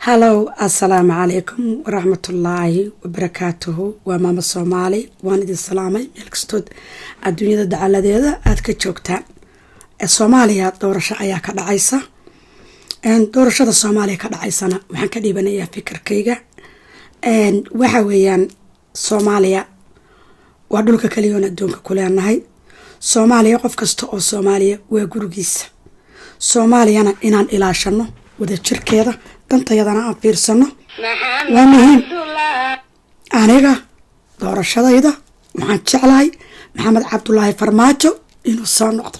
Hello, Assalamu alaikum warahmatullahi wabarakatuhu. Waa maama Soomaali waan idin salaamay meel kastood adduunyada dacaladeeda aad ka joogtaan. Soomaaliya doorasho ayaa ka dhacaysa. Doorashada Soomaaliya ka dhacaysana waxaan ka dhiibanayaa fikirkayga. Waxa weeyaan Soomaaliya waa dhulka kaliya oo adduunka ku leenahay. Soomaaliya qof kasta oo Soomaaliya waa gurigiisa. Soomaaliyana inaan ilaashano wada jirkeeda dantayadana aan fiirsano waa muhiim. Aniga doorashadayda waxaan jeclahay Maxamed Cabdullaahi Farmaajo inuu soo noqdo.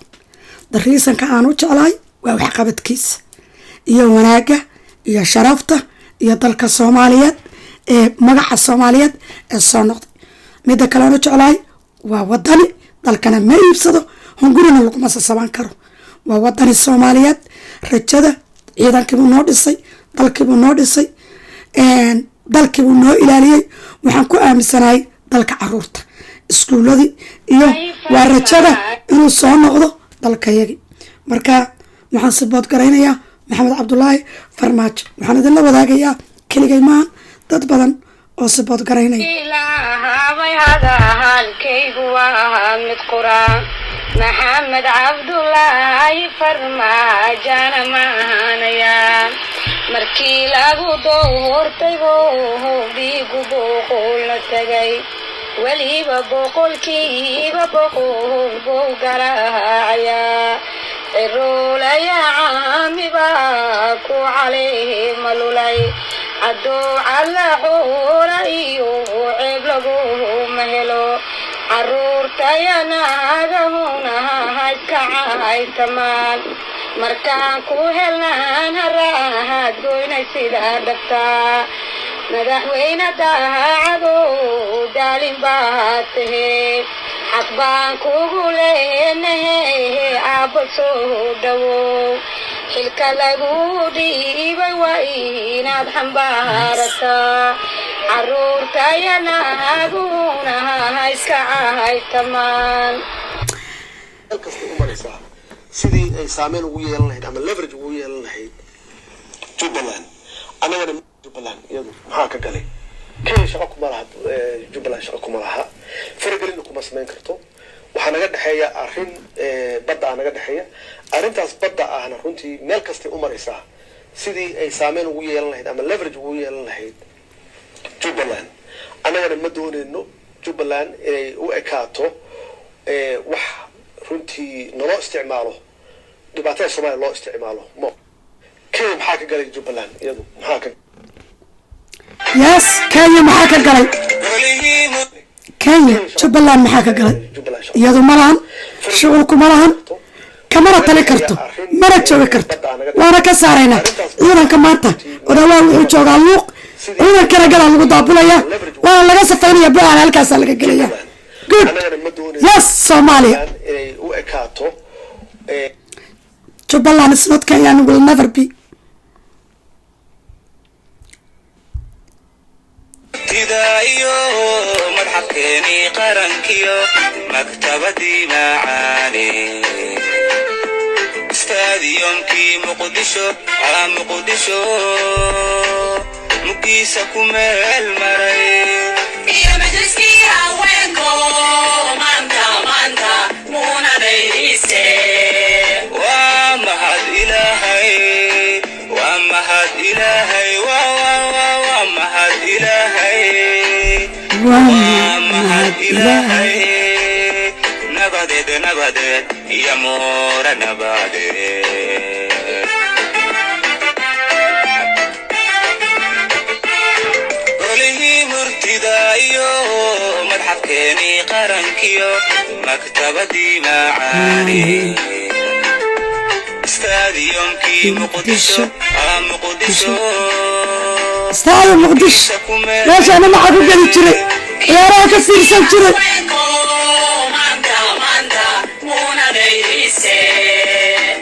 Dariisanka aan u jeclahay waa waxqabadkiisa iyo wanaaga iyo sharafta iyo dalka Soomaaliyeed ee magaca Soomaaliyeed ee soo noqday. Midda kale aan u jeclahay waa wadani dalkana ma iibsado hungurina laguma sasaban karo. waa wadani Soomaaliyeed rajada ciidankii noo dhisay dalkii noo dhisay dalkii noo ilaaliyay waxaan ku aaminsanahay dalka caruurta iskuuladii iyo waa rajada inuu soo noqdo dalkayagi. marka waxaan sibood garaynayaa Maxamed Cabdullaahi Farmaajo waxaan idin la wadaagayaa keligay maahan dad badan oo sibood garaynaya. محمد عبد الله فرماجة مهانيا مركي لاغو دور تيغو بيغو بوقول نتغي ولي ببوقول كي ببوقول بوغرايا الرولا يا عامي باكو عليه ملولاي عدو على حوريو عبلغو مهلو caruurtayana agamunaha iskacay tamaan markaan ku helnaan haraahad goynay sidaa dhabtaa madaxweyne daacado daalin baad tahee xaq baan kugu leenahe aabba soo dhawow xilka lagu dhiibay waa inaad xambaarataa caruurtayana agunaha iskacay tamaan kasta u maraysaa sidii ay saameyn ugu yeelan lahayd ama leverage ugu yeelan lahayd Jubbaland anagana Jubbaland iyadu maxaa ka galay kee shaqo kuma laha Jubbaland shaqo kuma laha faragelin kuma sameyn karto waxaa naga dhaxeeya arrin badda naga dhaxeeya arrintaas badda ahna runtii meel kasta u maraysaa sidii ay saameyn ugu yeelan lahayd ama leverage ugu yeelan lahayd Jubbaland anagana ma doonayno Jubbaland inay u ekaato wax runtii naloo isticmaalo dhibaatada Soomaaliya loo isticmaalo ma kee maxaa ka galay Jubbaland iyadu maxaa ka yes Kenya maxaa ka galay Kenya Jubbaland maxaa ka galay iyadu malahan shughul kuma lahan kamana tali karto mana joogi karto waana ka saaraynaa ciidanka maanta odawaa wuxuu joogaa luuq ciidankana galaa lagu daabulaya waana laga safaynaya buuxaan halkaasaa laga gelaya good yes Somalia u ekaato Jubbaland is not Kenya and will never be. tidaayo marxabkeeni qarankiyo maktabadii macaani stadiumkii muqdisho mukiisa ku meel maray iyo majliskii haweenko maanta muunadayse waa mahad ilaahay waa mahad ilaahay waa mahad ilaahay waa mahad ilaahay nabadeed iyo moora nabadeed golihii murtida iyo madxafkeeni qarankiyo maktabadii macaani stadiumkii muqdisho استاذ مقدش ليش انا ما حد قال جري يا راك سيرسن جري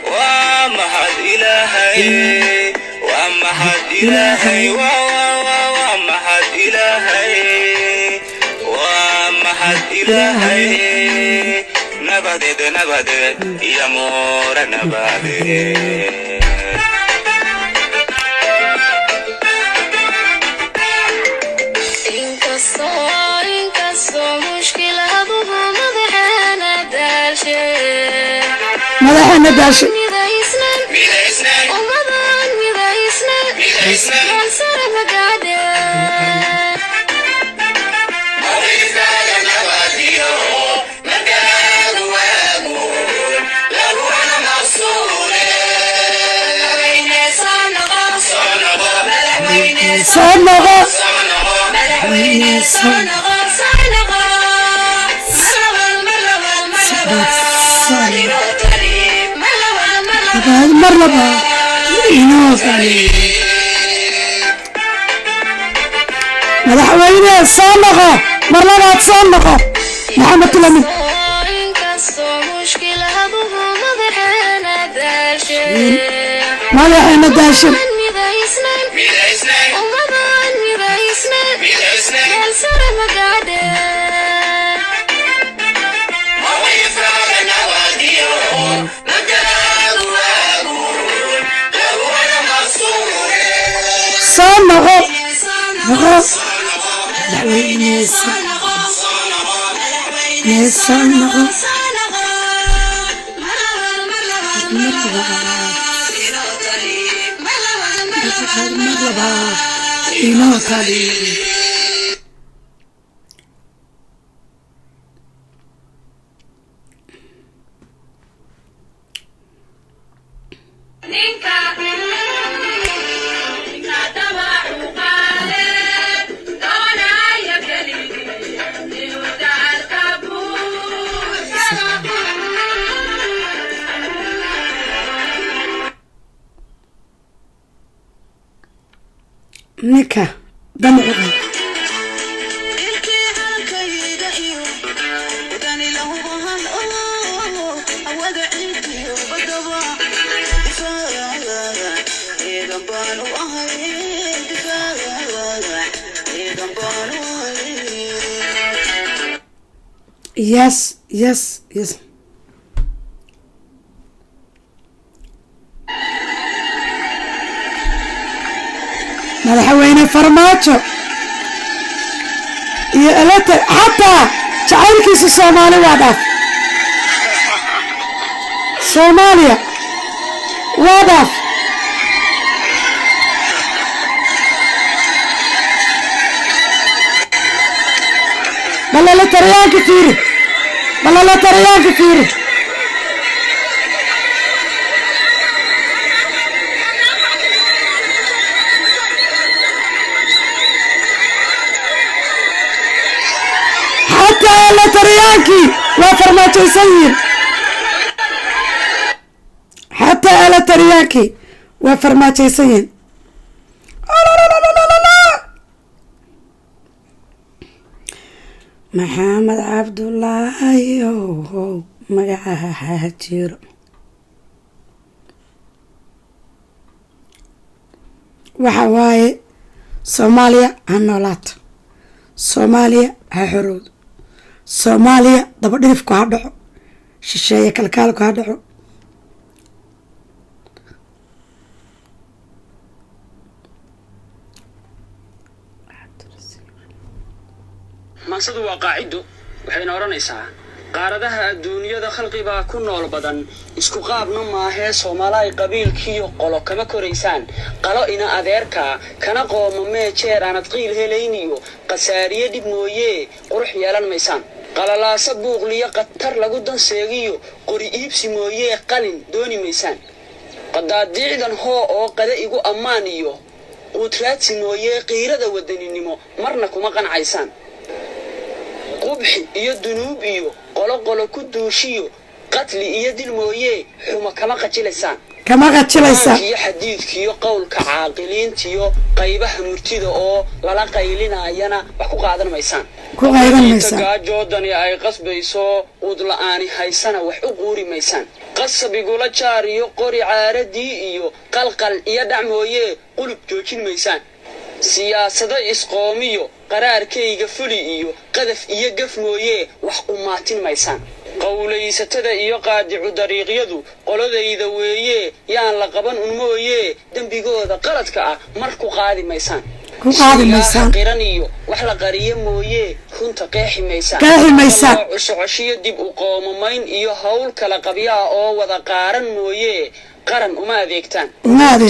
ومهد إلهي ومهد إلهي ومهد إلهي ومهد إلهي نبدد يا مور نبدد madaxana daashay صنغة مرلبا مدحوينه صنغة مرلبا صنغة محمد الأمين مدحنا داشر صنغة نكا دمعه yes مدحوينه فرماجو يا لك حتى جعلكيس الصومالي واضح صوماليا واضح بلا لا تريان كثير بلا لا تريان كثير لا تريانكي وفرماتو سيد حتى على تريانكي وفرماتو سيد محمد عبد الله يو مقعها حاجير وحواي صوماليا هنولات صوماليا هحرود soomaaliya daba dhifku ha dhaco shisheeye kalkaalku ha dhaco maasadu waa qaacido waxayna oranaysaa qaaradaha adduunyada khalqiga ku nool badan isku qaabna maahee Soomaaliya qabiilkiyo qolo kama koreysaan qalo ina adeerka kana qoomamee jeer aanad qiil helayniyo qasaariye dib mooyee qurux yeelan maysaan qalalaasa buuqliya qatar lagu danseegiyo qori iibsi mooyee qalin dooni maysaan qadaadiicdan hoo oo qada igu ammaan iyo qutraadsi mooyee qiirada wadaninimo marna kuma qancaysaan qubxi iyo dunuub iyo qolo ku duushiyo qatli iyo dil mooyee xuma kama qajilaysaan iyo xadiidkiyo qowlka caaqiliintiyo qaybaha murtida oo lala qaylinayana wax ku qaadan maysaan gaajoodan ay qasbayso udlaani haysana wax u quuri maysaan qasabigula jaariyo qori caaradii iyo qalqal iyo dhacmooyee qulub joojin maysaan siyaasada isqoomiyo qaraarkayga fuli iyo qadaf iyo gaf mooyee wax umaatin maysaan qowlaysatada iyo qaadicu dariiqyadu qoladayda weeye yaan la qaban un mooyee dembigooda qaladka ah marku qaadi maysaan qaadi maysaan qiran iyo wax la qariyo mooyee runta qeexi maysaan socoshiyo dib u qoomamayn iyo hawl kala qabya oo wada qaaran mooyee qaran uma adeegtaan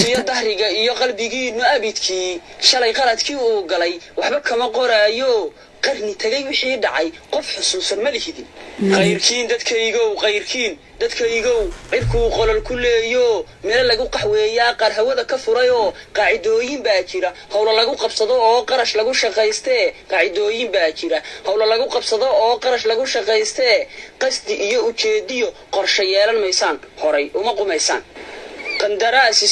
iyo dahriga iyo qalbigiinu abidkii shalay qaladkii uu galay waxba kama qoraayo qarni tagay wixii dhacay qof xusuusan ma lihidin qayrkiin dadkaygow cirkuu qolol ku leeyo meel lagu qaxweeyaa qaar hawada ka furayoo qaacidooyin baa jira howlo lagu qabsado oo qarash lagu shaqaystee qasdi iyo ujeediyo qorshe yeelan maysaan horay uma qumaysaan qandaraas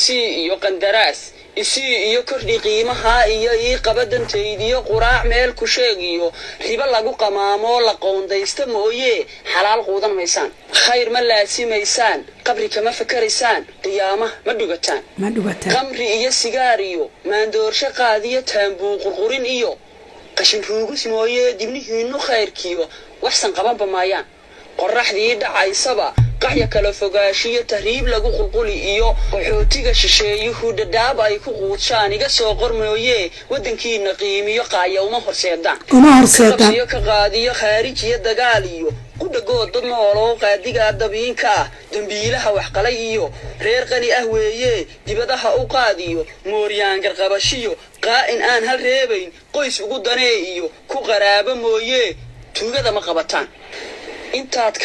isii iyo kordhi qiimaha iyo ii qabadantaydiyo quraac meel ku sheegiyo ribo lagu qamaamoo la qoondaysta mooyee xalaal quudan maysaan khayr ma laasimaysaan qabri kama fakaraysaan qiyaama ma dhugataan qamri iyo sigaar iyo maandoorsho qaadiyo taambuu qurqurin iyo qashin ruugus mooyee dibnihiinnu khayrkiyo waxsan qabanba maayaan qoraxdii dhacaysaba qaxya kala fogaashiyo tahriib lagu qulquli iyo qaxootiga shisheeyuhu dhadhaab ay ku quudshaan iga soo qormooyee waddankiina qiimiyo qaaya uma horseedaan ka qaadiyo khaarij iyo dagaal iyo qudhagood dad nooloo qaadigaa dabiinka ah dambiilaha waxqalay iyo reer qani ah weeye dibadaha u qaadiyo mooryaan garqabashiyo qaa'in aan hal reebayn qoys ugu danee iyo ku qaraabo mooyee tuugada ma qabataan intaad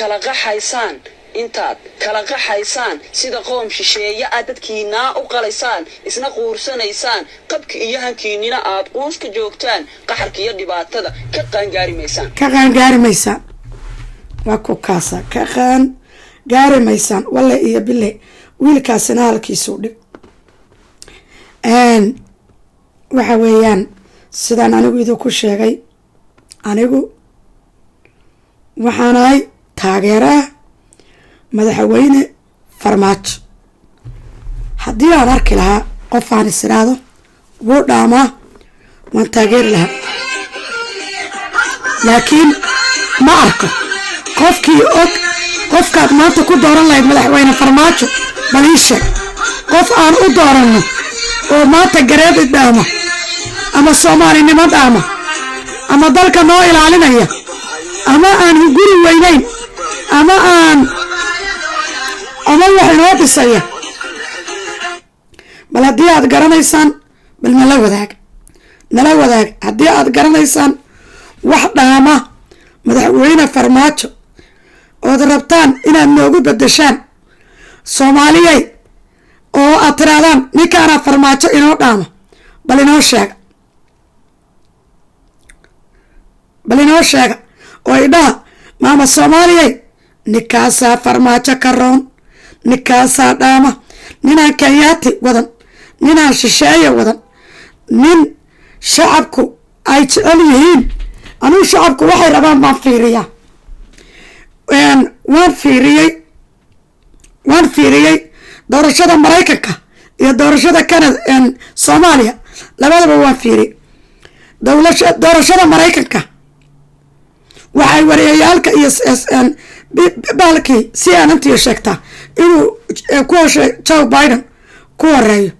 kala qaxaysaan sida qoom shisheeye aad dadkiinaa u qalaysaan isna quursanaysaan qabka iyo hankiinina aad quuska joogtaan qaxarka iyo dhibaatada ka qaangaari maysaan waa ku kaasa ka qaangaari maysaan walle iyo bille wiilkaasina halkiisuu dhig waxa weeyaan sidaan anigu idinku sheegay anigu waxaanahay taageeraha madaxweyne farmaajo haddii aan arki lahaa qof aan is iraahdo wuu dhaamaa waan taageeri lahaa laakiin ma arko qofkii og qofkaad maanta ku dooran lahayd madaxweyne farmaajo bal ii sheeg qof aan u dooranno oo maanta gareedi dhaama ama soomaalinimo dhaama ama dalka noo ilaalinaya ama aan guri weynayn ama wax inoo dhisaya bal haddii aad garanaysaan bal nala wadaag haddii aad garanaysaan wax dhaama madaxweyne farmaajo ood rabtaan inaad noogu bedeshaan soomaaliyey oo aad tiraadaan ninkaana farmaajo inoo dhaama bal inoo sheega oo idhaha maama soomaaliyey ninkaasaa farmaajo ka roon ninkaasaa dhaama ninaan kenyaati wadan ninaan shisheeye wadan nin shacabku ay jecel yihiin anugu shacabku waxay rabaan baan fiiriyaa waan fiiriyey doorashada maraykanka iyo doorashada canada soomaaliya labadaba waan fiiriyey doorashada maraykanka waxay wariyayaalka iyo baalkii CNN sheegtaa inuu ku heshay Joe Biden ku horeeyo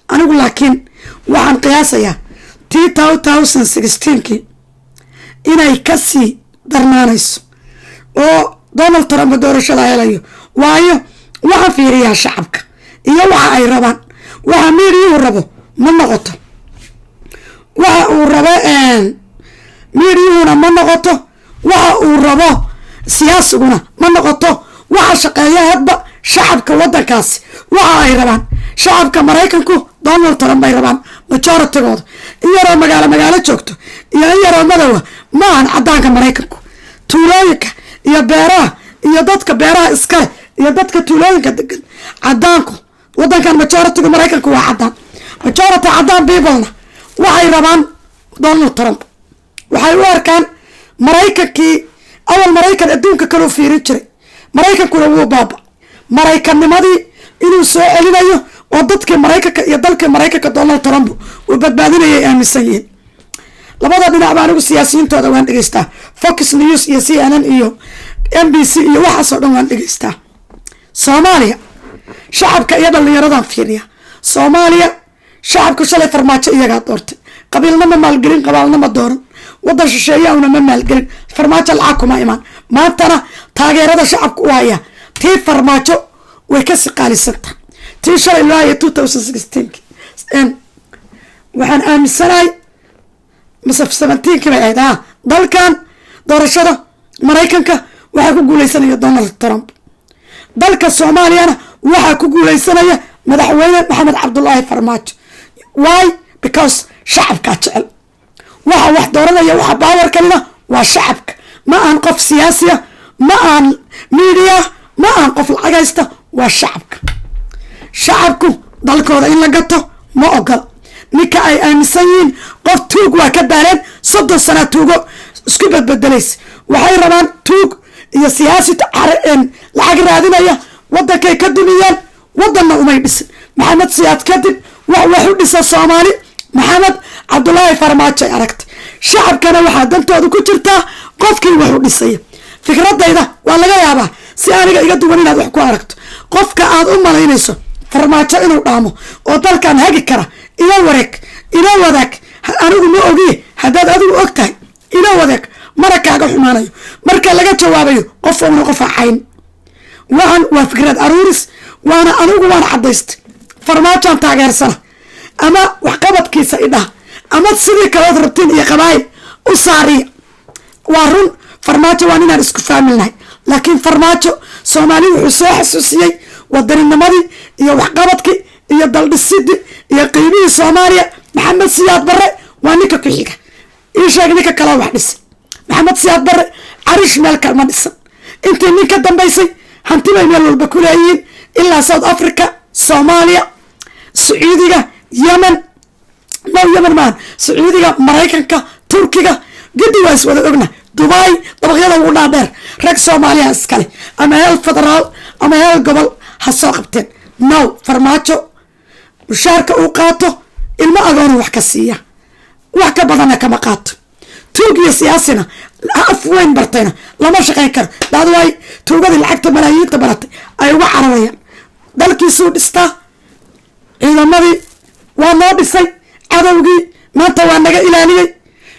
anigu laakiin waxaan qiyaasayaa 2016 inay kasii darnaanayso oo Donald Trump doorashada helayo waayo waxaan fiiriyaa shacabka iyo waxa ay rabaan waxa miiriyuu rabo ma noqoto waxa uu rabo miiriyuuna ma noqoto waxa uu rabo siyaasiguna ma noqoto waxa shaqeeya hadba shacabka waddankaasi waxa ay rabaan shacabka maraykanku Donald Trump ay rabaan majoritigooda iyaroo magaalo joogto iyo iyaroo madowa maahan cadaanka maraykanku tuulooyinka iyo beeraha iyo dadka beeraha iskale iyo dadka tuulooyinka degan cadaanku waddankan majoritiga maraykanku waa cadaan majority cadaan peoplena waxay rabaan Donald Trump waxay u arkaan maraykankii awal maraykan adduunka kaloo fiirin jiray maraykankuna wuu baaba maraykannimadii inuu soo celinayo oo dadkii maraykanka iyo dalkii maraykanka Donald Trump uu badbaadinayay aaminsan yihiin labada dhinac baan ugu siyaasiyiintooda waan dhegeystaa Fox News iyo CNN iyo NBC iyo waxaasoo dhan waan dhegeystaa Soomaaliya shacabka iyo dhalinyaradan fiiriya Soomaaliya shacabku shalay farmaajo iyagaa doortay qabiilna ma maalgelin qabaalna ma dooran waddan shisheeyauna ma maalgelin farmaajo lacag kuma imaan maantana taageerada shacabka u haya tii farmaajo way ka siqaalisantaha tii shalay loo haya 2016 waxaan aaminsanahay mise 17 bay ahayd dalkan doorashada maraykanka waxaa ku guuleysanaya Donald Trump dalka Soomaaliyana waxaa ku guuleysanaya madaxweyne Maxamed Cabdullaahi Farmaajo why because shacabka jecel waxa wax dooranaya waxa baawar kalina waa shacabka ma aan qof siyaasi ah ma aan media ma aan qof lacag haysta waa shacabku dalkooda in la gato ma ogol ninka ay aaminsan yihiin qof tuug waa ka daareen 30 sano tuugo isku badbedelaysa waxay rabaan tuug iyo siyaasi lacag raadinaya waddankay ka dumiyeen waddanna umay dhisin maxamed siyaad kadib wax u dhisa Soomaali maxamed Cabdullaahi Farmaajo ay aragtay shacabkana waxaa dantooda ku jirtaa qofkii wax u dhisay fikradayda waa laga yaabaa si aniga iga duwan inaad wax ku aragto qofka aad u malaynayso Farmaajo inuu dhaamo oo dalkan hagi kara ila wadaag anigu ma ogi haddaad adigu ogtahay ila wadaag mara kaaga xumaanayo marka laga jawaabayo qof oo qof ahayn waxan waa fikrad aruuris waana anigu waan cadaystay Farmaajo taageersana ama wax qabadkiisa idha ama sidii kala rabtiin iyo qabaay u saariya waa run Farmaajo waa inaan isku fahmilnahay laakiin Farmaajo Soomaali wuxuu soo xasuusiyay wadannimadi iyo wax qabadki iyo daldhisidi iyo qiimihii Soomaaliya Maxamed Siyaad Barre waa ninka ku xiga ii sheeg ninka kala wax dhisay Maxamed Siyaad Barre arish meel kalma dhisan intii ninka dambaysay hanti bay meel walba ku leeyihiin ilaa South Africa Soomaaliya Sacuudiga Yemen Sacuudiga Maraykanka Turkiga gidi waa iswada ogna Dubai dabaqyada ugu dhaadheer rag Soomaaliya iskale ama hel federaal ama hel gobol ha soo qabteen no Farmaajo mushaarka uu qaato ilma agoon wax ka siiya wax ka badan kama qaato tuugiyo siyaasina af weyn bartayna lama shaqeyn karo dadway tuugada lacagta malaayiinta baratay ay uga cararayaan dalkiisu dhistaa ciidamadii waa noo dhisay cadowgii maanta waa naga ilaaliyay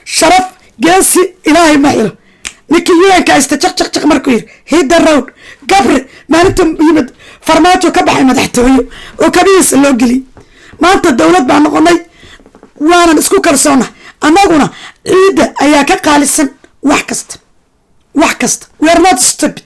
sharaf geesi ilaahay ma xilo ninkii yuanka aysta jaq markuu yiri hit the road gabre maalinta yimid Farmaajo ka baxay madaxtooyo oo kabiis loo geliyay maanta dawlad baa noqonay waanan isku kalsoona annaguna ciida ayaa ka qaalisan wax kasta we are not stupid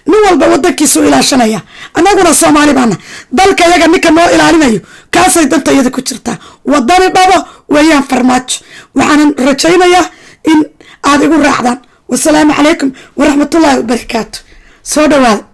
nin walba waddankiisu ilaashanaya annaguna Soomaali baana dalka yaga ninka noo ilaalinayo kaasay dantayada ku jirtaa wadani dhabo weeyaan Farmaajo waxaan rajaynayaa in aad igu raacdaan wassalaamu calaykum waraxmatullaahi wabarakaatuh soo dhawaada